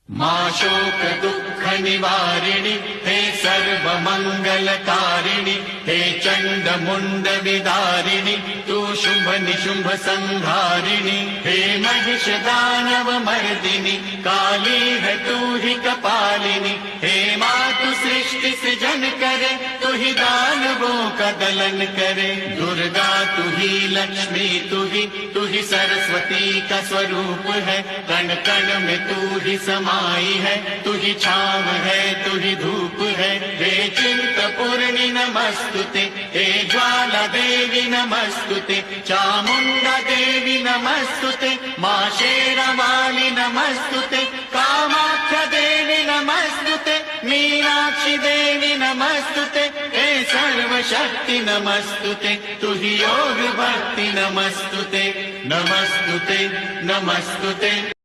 मा शोक दुःख निवारिणि हे सर्व मंगलकारिणि हे चंड मुंड विदारिणि तू शुभ निशुंभ संहारिणि हे महिष दानव मर्दिनि काली है तू ही कपालिनी हे मातु सृष्टि सृजन करे तू ही दानवों का दलन करे दुर्गा तू ही लक्ष्मी तू ही सरस्वती का स्वरूप है कण कण में तू ही समाई है तू ही छाव है तू ही धूप है हे चिंतपूर्णि नमस्तुते हे ज्वाला देवी नमस्तुते चामुंडा देवी नमस्तुते मां शेरावाली नमस्तुते कामाख्या देवी नमस्तुते मीनाक्षी देवी नमस्तुते हे सर्वशक्ति नमस्तुते तू ही योग भक्ति नमस्तुते नमस्तुते नमस्तुते।